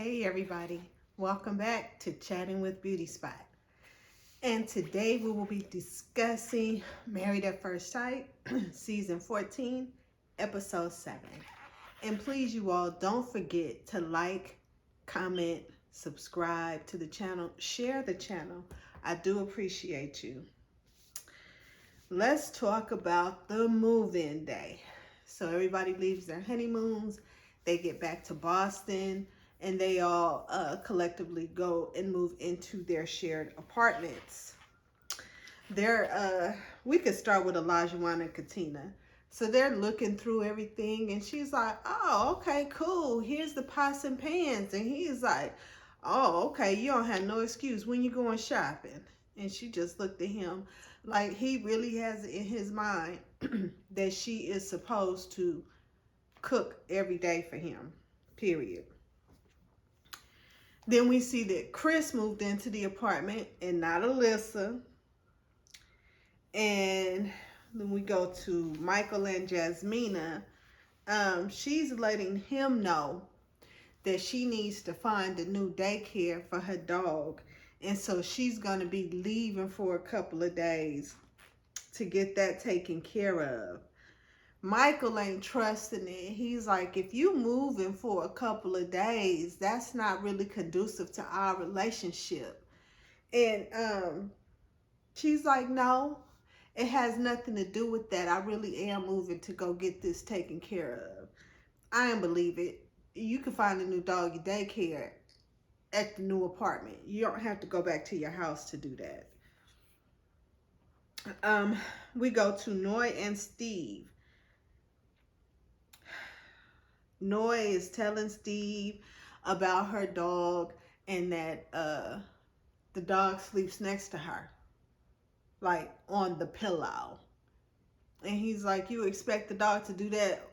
Hey everybody, welcome back to Chatting with Beauty Spot. And today we will be discussing Married at First Sight, Season 14, Episode 7. And please you all don't forget to like, comment, subscribe to the channel, share the channel. I do appreciate you. Let's talk about the move-in day. So everybody leaves their honeymoons, they get back to Boston, and they all collectively go and move into their shared apartments. We could start with Olajuwon and Katina. So they're looking through everything, and she's like, "Oh, okay, cool. Here's the pots and pans," and he's like, "Oh, okay. You don't have no excuse. When you going shopping?" And she just looked at him like he really has it in his mind that she is supposed to cook every day for him. Period. Then we see that Chris moved into the apartment and not Alyssa. And then we go to Michael and Jasmina. She's letting him know that she needs to find a new daycare for her dog. And so she's going to be leaving for a couple of days to get that taken care of. Michael ain't trusting it. He's like, if you moving for a couple of days, that's not really conducive to our relationship. And she's like, no, it has nothing to do with that. I really am moving to go get this taken care of. I don't believe it. You can find a new doggy daycare at the new apartment. You don't have to go back to your house to do that. We go to Noi and Steve. Noi is telling Steve about her dog and that the dog sleeps next to her, like on the pillow. And he's like, you expect the dog to do that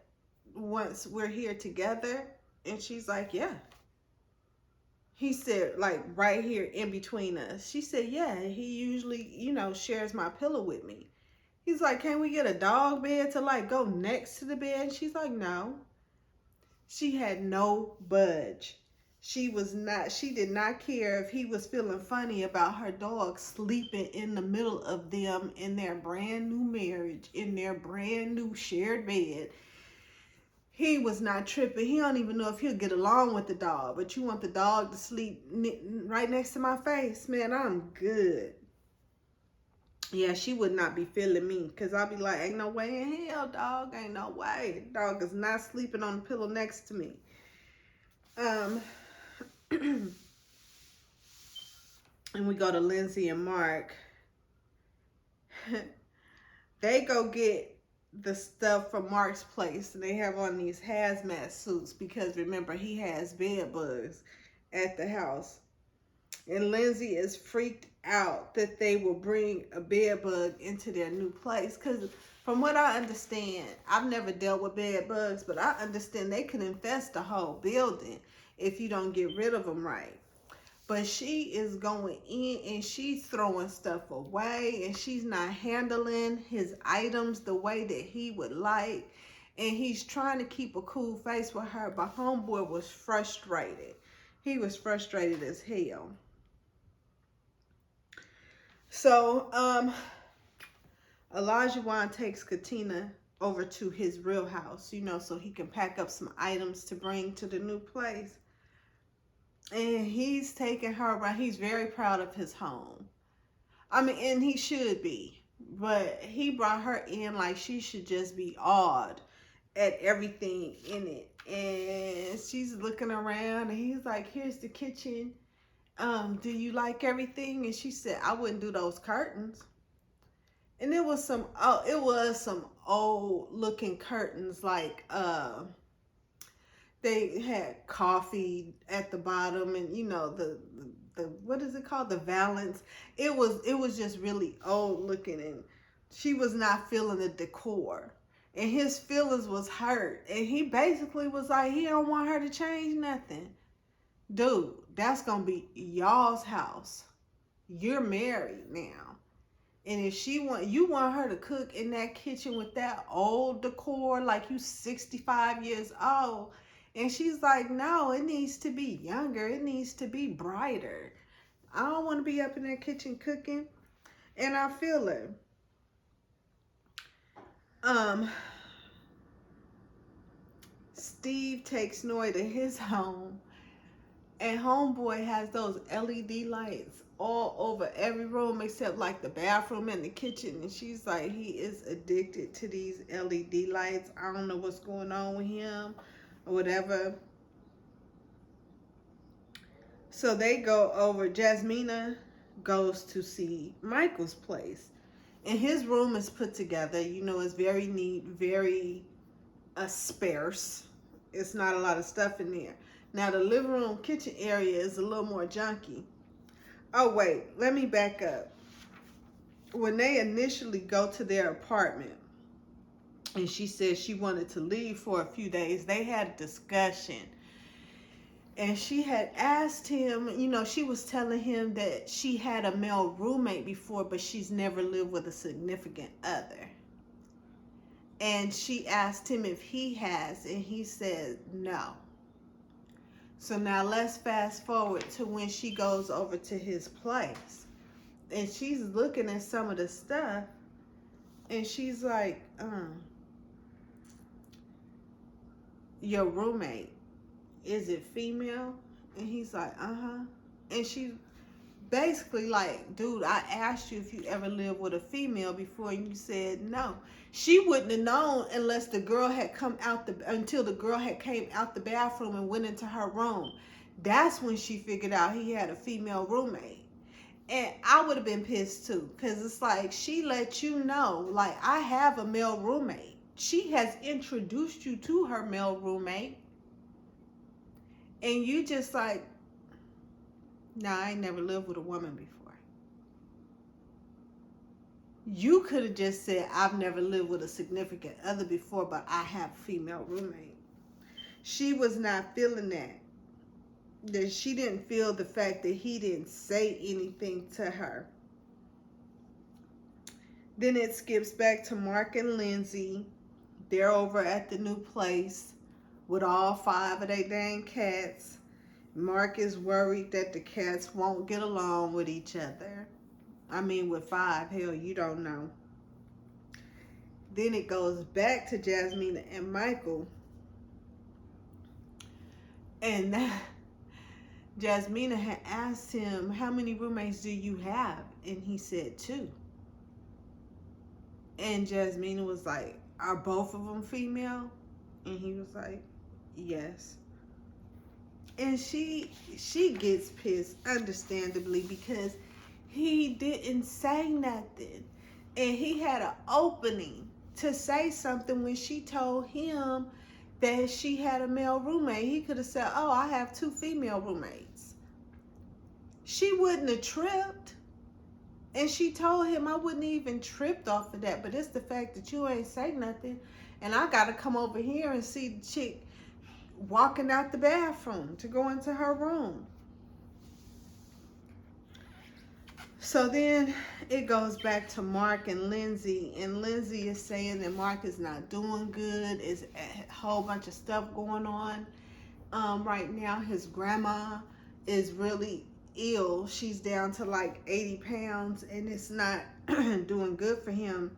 once we're here together? And she's like, yeah. He said, like right here in between us. She said, yeah, he usually, shares my pillow with me. He's like, can we get a dog bed to like go next to the bed? She's like, no. She had no budge. She did not care if he was feeling funny about her dog sleeping in the middle of them in their brand new marriage, in their brand new shared bed. He was not tripping. He don't even know if he'll get along with the dog. But you want the dog to sleep right next to my face? Man, I'm good. Yeah, she would not be feeling me. Because I'll be like, ain't no way in hell, dog. Ain't no way. Dog is not sleeping on the pillow next to me. And we go to Lindsay and Mark. They go get the stuff from Mark's place, and they have on these hazmat suits because remember, he has bed bugs at the house. And Lindsay is freaked out that they will bring a bed bug into their new place, because from what I understand, I've never dealt with bed bugs, but I understand they can infest the whole building if you don't get rid of them right. But she is going in and she's throwing stuff away, and she's not handling his items the way that he would like. And he's trying to keep a cool face with her, but homeboy was frustrated. He was frustrated as hell. So, Olajuwon takes Katina over to his real house, so he can pack up some items to bring to the new place. And he's taking her around. He's very proud of his home. I mean, and he should be. But he brought her in like she should just be awed at everything in it. And she's looking around, and he's like, here's the kitchen. Do you like everything? And she said, I wouldn't do those curtains. And it was some old looking curtains, like they had coffee at the bottom, and the what is it called, the valance. It was just really old looking, and she was not feeling the decor, and his feelings was hurt, and he basically was like, he don't want her to change nothing. Dude, that's gonna be y'all's house. You're married now. And if you want her to cook in that kitchen with that old decor, like you 65 years old, And she's like, no, it needs to be younger. It needs to be brighter. I don't want to be up in that kitchen cooking. And I feel it. Um, Steve takes Noy to his home, and homeboy has those LED lights all over every room except like the bathroom and the kitchen. And she's like, he is addicted to these LED lights. I don't know what's going on with him or whatever. So they go over. Jasmina goes to see Michael's place. And his room is put together. You know, it's very neat, very sparse. It's not a lot of stuff in there. Now, the living room kitchen area is a little more junky. Oh, wait. Let me back up. When they initially go to their apartment, and she said she wanted to leave for a few days, they had a discussion. And she had asked him, you know, she was telling him that she had a male roommate before, but she's never lived with a significant other. And she asked him if he has, and he said no. So now let's fast forward to when she goes over to his place. And she's looking at some of the stuff, and she's like, your roommate, is it female? And he's like, uh-huh. And she basically like, dude, I asked you if you ever lived with a female before, and you said no. She wouldn't have known until the girl had came out the bathroom and went into her room. That's when she figured out he had a female roommate. And I would have been pissed too, because it's like, she let you know, like, I have a male roommate. She has introduced you to her male roommate. And you just like, nah, I ain't never lived with a woman before. You could have just said, I've never lived with a significant other before, but I have a female roommate. She was not feeling that. That she didn't feel the fact that he didn't say anything to her. Then it skips back to Mark and Lindsay. They're over at the new place with all 5 of their dang cats. Mark is worried that the cats won't get along with each other. I mean, with 5, hell, you don't know. Then it goes back to Jasmina and Michael. And Jasmina had asked him, how many roommates do you have? And he said 2. And Jasmina was like, are both of them female? And he was like, yes. And she gets pissed, understandably, because he didn't say nothing. And he had an opening to say something when she told him that she had a male roommate. He could have said, oh, I have 2 female roommates. She wouldn't have tripped. And she told him, I wouldn't even tripped off of that. But it's the fact that you ain't say nothing. And I got to come over here and see the chick walking out the bathroom to go into her room. So then it goes back to Mark and Lindsay. And Lindsay is saying that Mark is not doing good. It's a whole bunch of stuff going on. Right now, his grandma is really ill. She's down to like 80 pounds, and it's not doing good for him.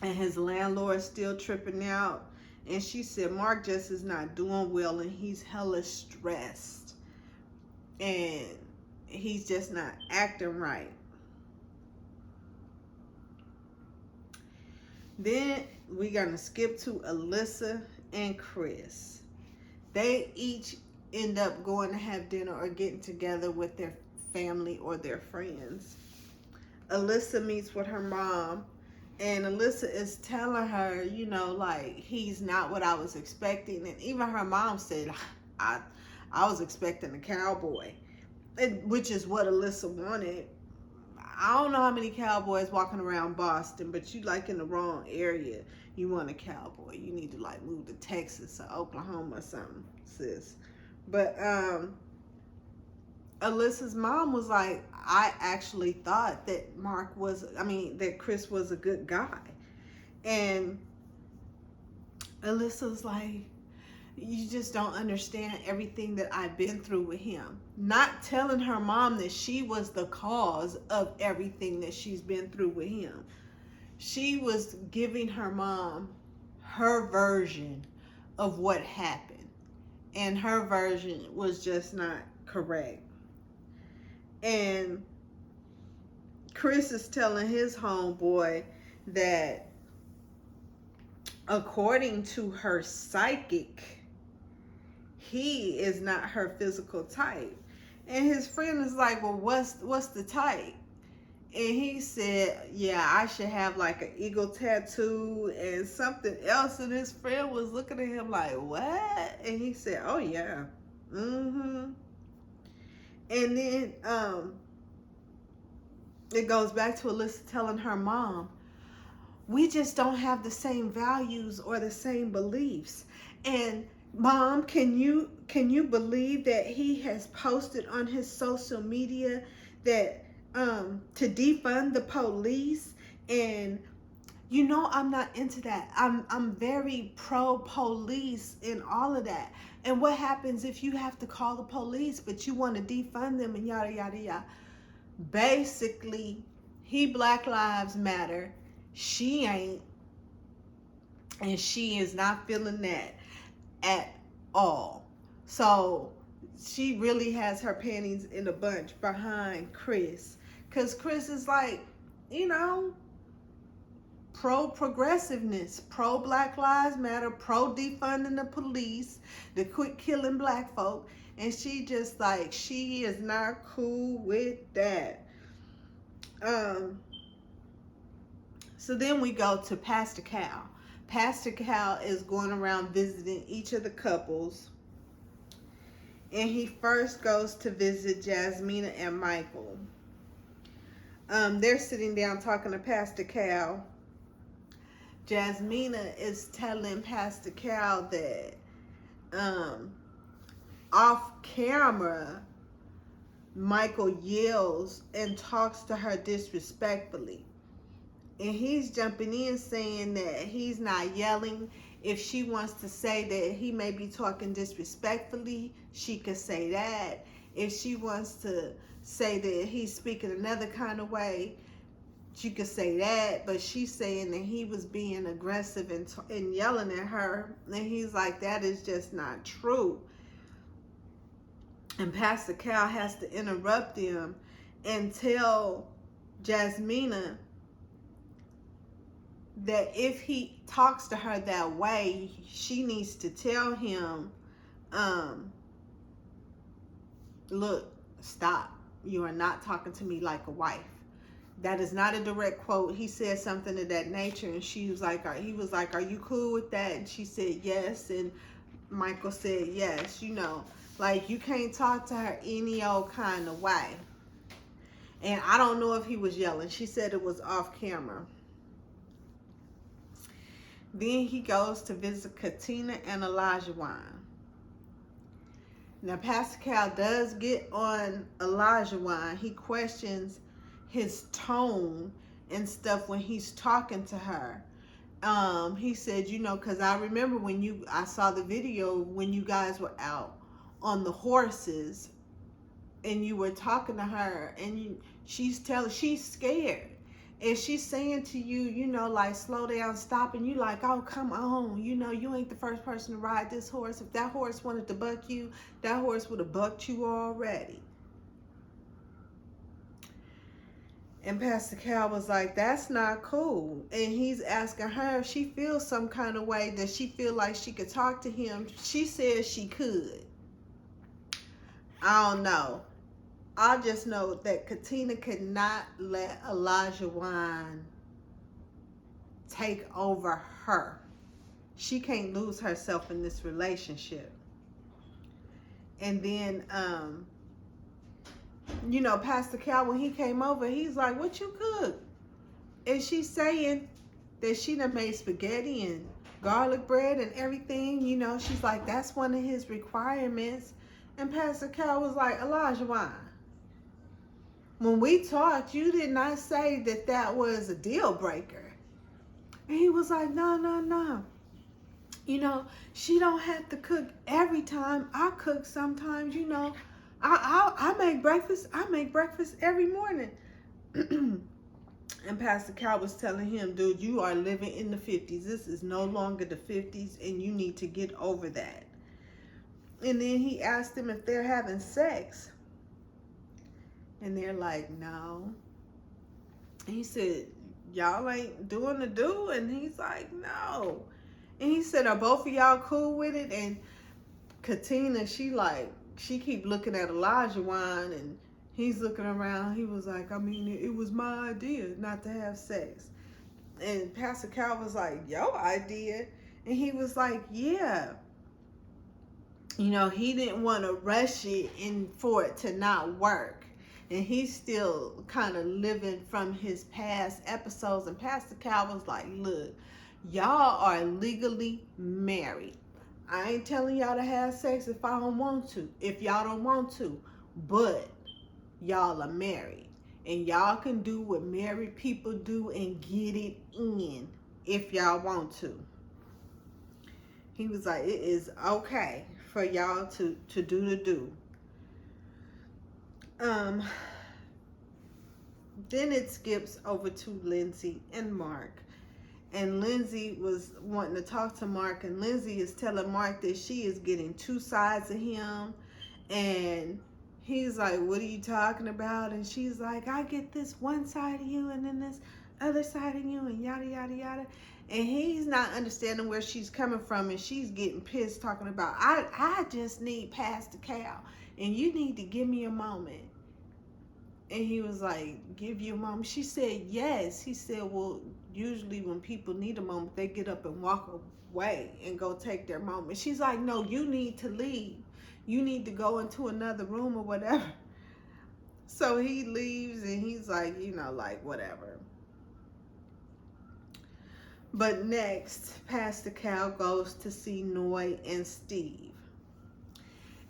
And his landlord's still tripping out. And she said Mark just is not doing well, and he's hella stressed. And he's just not acting right. Then we're going to skip to Alyssa and Chris. They each end up going to have dinner or getting together with their family or their friends. Alyssa meets with her mom. And Alyssa is telling her, you know, like, he's not what I was expecting. And even her mom said, I was expecting a cowboy, which is what Alyssa wanted. I don't know how many cowboys walking around Boston, but you like in the wrong area. You want a cowboy. You need to like move to Texas or Oklahoma or something, sis. But Alyssa's mom was like, I actually thought that that Chris was a good guy. And Alyssa's like, you just don't understand everything that I've been through with him. Not telling her mom that she was the cause of everything that she's been through with him. She was giving her mom her version of what happened, and her version was just not correct. And Chris is telling his homeboy that according to her psychic, he is not her physical type. And his friend is like, well, what's the type? And he said, yeah, I should have like an eagle tattoo and something else. And his friend was looking at him like, what? And he said, oh yeah. Mm-hmm. And then it goes back to Alyssa telling her mom, we just don't have the same values or the same beliefs. And mom, can you believe that he has posted on his social media that to defund the police? And you know, I'm not into that. I'm very pro police and all of that. And what happens if you have to call the police but you want to defund them and yada yada yada? Basically, he Black Lives Matter, she ain't, and she is not feeling that at all. So she really has her panties in a bunch behind Chris, because Chris is like, you know, pro progressiveness, pro Black Lives Matter, pro defunding the police, to quit killing black folk. And she just like, she is not cool with that. So then we go to Pastor Cal. Pastor Cal is going around visiting each of the couples. And he first goes to visit Jasmina and Michael. They're sitting down talking to Pastor Cal. Jasmina is telling Pastor Cal that off camera, Michael yells and talks to her disrespectfully. And he's jumping in saying that he's not yelling. If she wants to say that he may be talking disrespectfully, she could say that. If she wants to say that he's speaking another kind of way, she could say that. But she's saying that he was being aggressive and yelling at her. And he's like, that is just not true. And Pastor Cal has to interrupt him and tell Jasmina that if he talks to her that way, she needs to tell him, look, stop. You are not talking to me like a wife. That is not a direct quote. He said something of that nature, and she was like, he was like, are you cool with that? And she said yes, and Michael said yes. You know, like, you can't talk to her any old kind of way. And I don't know if he was yelling. She said it was off camera. Then he goes to visit Katina and Olajuwon. Now, Pastor Cal does get on Olajuwon. He questions his tone and stuff when he's talking to her. He said, you know, because I remember when I saw the video when you guys were out on the horses and you were talking to her, and she's scared. And she's saying to you, you know, like, slow down, stop. And you like, oh, come on. You know, you ain't the first person to ride this horse. If that horse wanted to buck you, that horse would have bucked you already. And Pastor Cal was like, that's not cool. And he's asking her if she feels some kind of way, that she feel like she could talk to him. She said she could. I don't know. I just know that Katina could not let Olajuwon take over her. She can't lose herself in this relationship. And then, you know, Pastor Cal, when he came over, he's like, what you cook? And she's saying that she done made spaghetti and garlic bread and everything. You know, she's like, that's one of his requirements. And Pastor Cal was like, Olajuwon, when we talked, you did not say that that was a deal breaker. And he was like, no. You know, she don't have to cook every time. I cook sometimes, you know. I make breakfast. I make breakfast every morning. And Pastor Cal was telling him, dude, you are living in the 50s. This is no longer the 50s, and you need to get over that. And then he asked them if they're having sex. And they're like, no. And he said, y'all ain't doing the do? And he's like, no. And he said, are both of y'all cool with it? And Katina, she keep looking at Elijah Wine, and he's looking around. He was like, I mean, it was my idea not to have sex. And Pastor Cal was like, your idea? And he was like, yeah. You know, he didn't want to rush it and for it to not work. And he's still kind of living from his past episodes. And Pastor Cal was like, look, y'all are legally married. I ain't telling y'all to have sex if I don't want to, if y'all don't want to. But y'all are married. And y'all can do what married people do and get it in if y'all want to. He was like, it is okay for y'all to do the do. Then it skips over to Lindsay and Mark. And Lindsay was wanting to talk to Mark, and Lindsay is telling Mark that she is getting two sides of him. And he's like, what are you talking about? And she's like, I get this one side of you and then this other side of you and yada, yada, yada. And he's not understanding where she's coming from, and she's getting pissed talking about, I just need Pastor Cal, and you need to give me a moment. And he was like, give you a moment? She said, yes. He said, well, usually when people need a moment, they get up and walk away and go take their moment. She's like, no, you need to leave. You need to go into another room or whatever. So he leaves, and he's like, you know, like, whatever. But next, Pastor Cal goes to see Noy and Steve.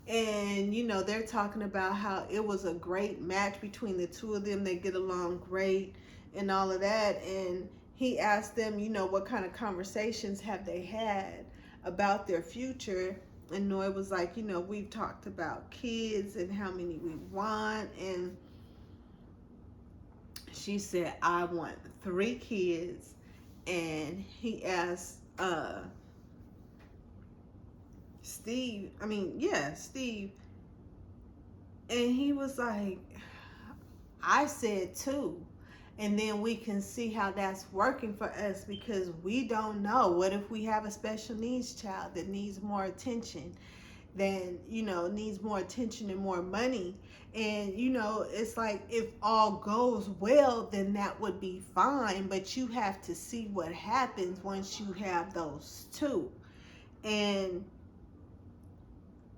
And, you know, they're talking about how it was a great match between the two of them. They get along great and all of that. And he asked them, you know, what kind of conversations have they had about their future. And Noy was like, you know, we've talked about kids and how many we want. And she said, I want 3 kids. And he asked Steve, Steve. And he was like, I said 2. And then we can see how that's working for us, because we don't know. What if we have a special needs child that needs more attention, than, you know, needs more attention and more money? And, you know, it's like, if all goes well, then that would be fine. But you have to see what happens once you have those 2. And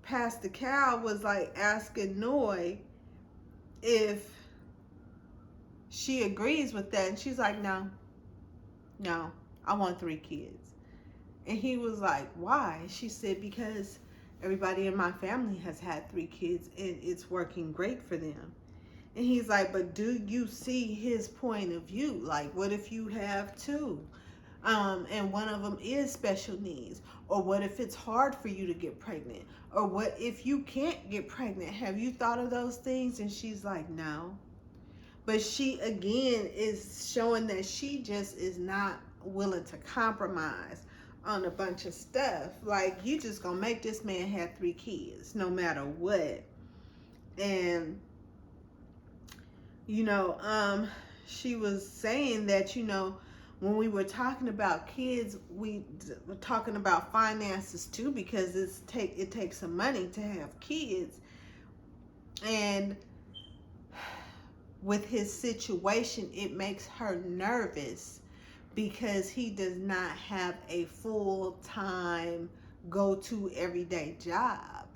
Pastor Cal was like asking Noy if she agrees with that. And she's like, no, I want 3 kids. And he was like, why? She said, because everybody in my family has had 3 kids and it's working great for them. And he's like, but do you see his point of view? Like, what if you have 2? And one of them is special needs? Or what if it's hard for you to get pregnant? Or what if you can't get pregnant? Have you thought of those things? And she's like, no. But she, again, is showing that she just is not willing to compromise on a bunch of stuff. Like, you just gonna make this man have 3 kids no matter what. And, you know, she was saying that, you know, when we were talking about kids, we were talking about finances too, because it takes some money to have kids. And with his situation, it makes her nervous, because he does not have a full-time go-to everyday job.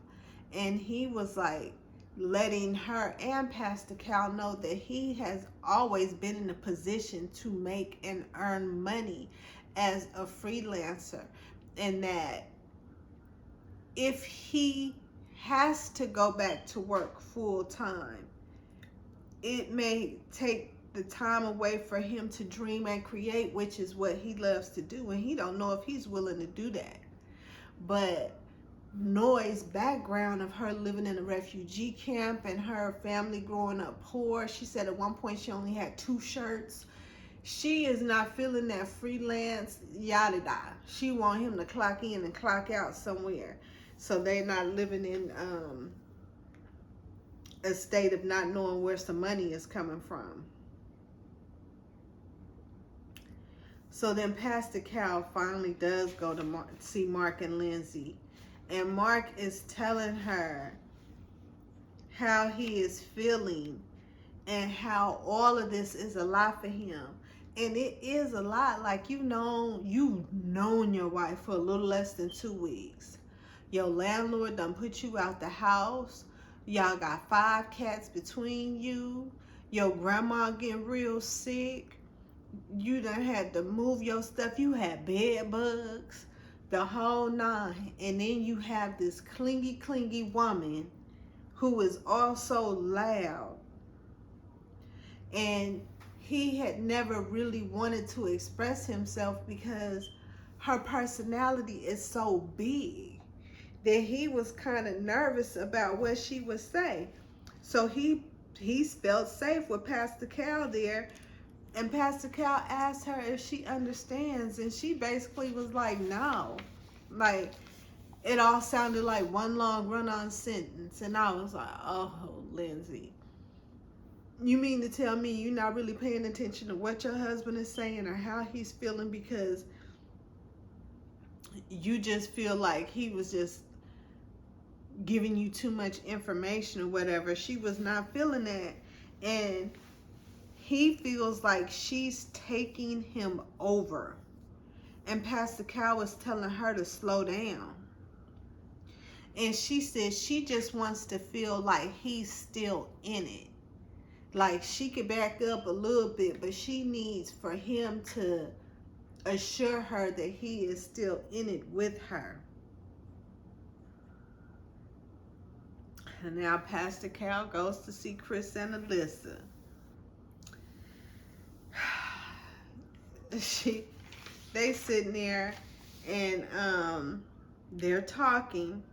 And he was like letting her and Pastor Cal know that he has always been in a position to make and earn money as a freelancer, and that if he has to go back to work full-time, it may take the time away for him to dream and create, which is what he loves to do. And he don't know if he's willing to do that. But Noy's background of her living in a refugee camp and her family growing up poor, she said at one point she only had 2 shirts. She is not feeling that freelance yada da. She want him to clock in and clock out somewhere, so they're not living in a state of not knowing where some money is coming from. So then Pastor Cal finally does go to see Mark and Lindsay, and Mark is telling her how he is feeling and how all of this is a lot for him. And it is a lot. Like, you've known your wife for a little less than 2 weeks. Your landlord done put you out the house. Y'all got 5 cats between you. Your grandma getting real sick. You done had to move your stuff. You had bed bugs, the whole 9. And then you have this clingy woman who is also loud. And he had never really wanted to express himself because her personality is so big that he was kind of nervous about what she would say. So he felt safe with Pastor Cal there, and Pastor Cal asked her if she understands, and she basically was like, no. Like, it all sounded like one long run-on sentence, and I was like, oh, Lindsay, you mean to tell me you're not really paying attention to what your husband is saying or how he's feeling, because you just feel like he was just giving you too much information or whatever? She was not feeling that, and he feels like she's taking him over, and Pastor Cal was telling her to slow down. And she said she just wants to feel like he's still in it. Like, she could back up a little bit, but she needs for him to assure her that he is still in it with her. And now Pastor Cal goes to see Chris and Alyssa. They sitting there and they're talking.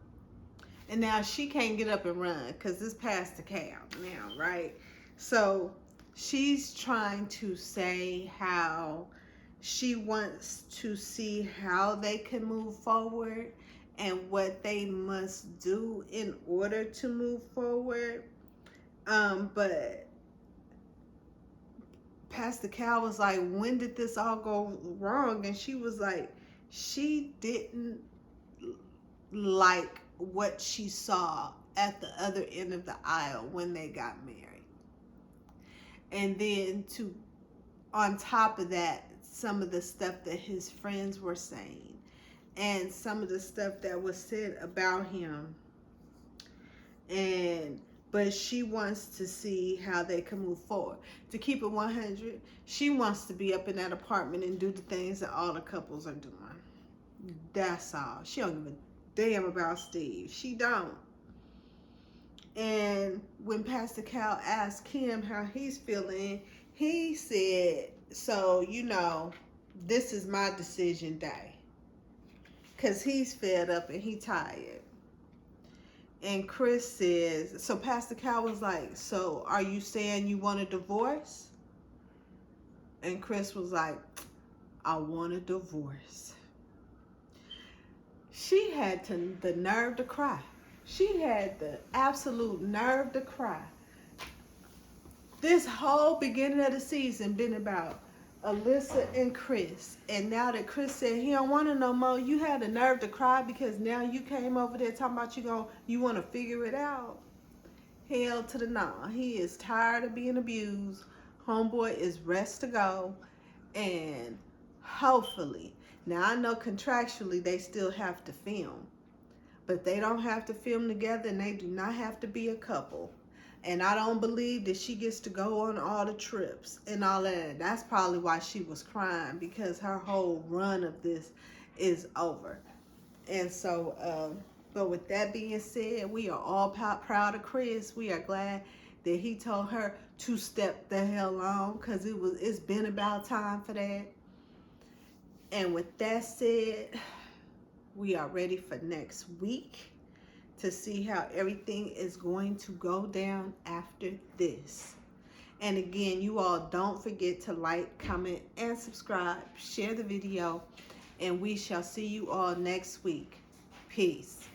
And now she can't get up and run because it's Pastor Cal now, right? So she's trying to say how she wants to see how they can move forward and what they must do in order to move forward. But Pastor Cal was like, when did this all go wrong? And she was like, she didn't like what she saw at the other end of the aisle when they got married. And then on top of that, some of the stuff that his friends were saying and some of the stuff that was said about him. But she wants to see how they can move forward. To keep it 100, she wants to be up in that apartment and do the things that all the couples are doing. That's all. She don't give a damn about Steve. She don't. And when Pastor Cal asked him how he's feeling, he said, so, this is my decision day. Because he's fed up and he tired. And Chris says, so Pastor Cal was like, so are you saying you want a divorce? And Chris was like, I want a divorce. She had the nerve to cry. She had the absolute nerve to cry. This whole beginning of the season been about Alyssa and Chris. And now that Chris said he don't want it no more, you had the nerve to cry because now you came over there talking about you want to figure it out. Hell to the nah. He is tired of being abused. Homeboy is rest to go. And hopefully, now I know contractually they still have to film. But they don't have to film together and they do not have to be a couple. And I don't believe that she gets to go on all the trips and all that. That's probably why she was crying, because her whole run of this is over. And so, but with that being said, we are all proud of Chris. We are glad that he told her to step the hell on, because it's been about time for that. And with that said, we are ready for next week to see how everything is going to go down after this. And again, you all don't forget to like, comment, and subscribe. Share the video, and we shall see you all next week. Peace.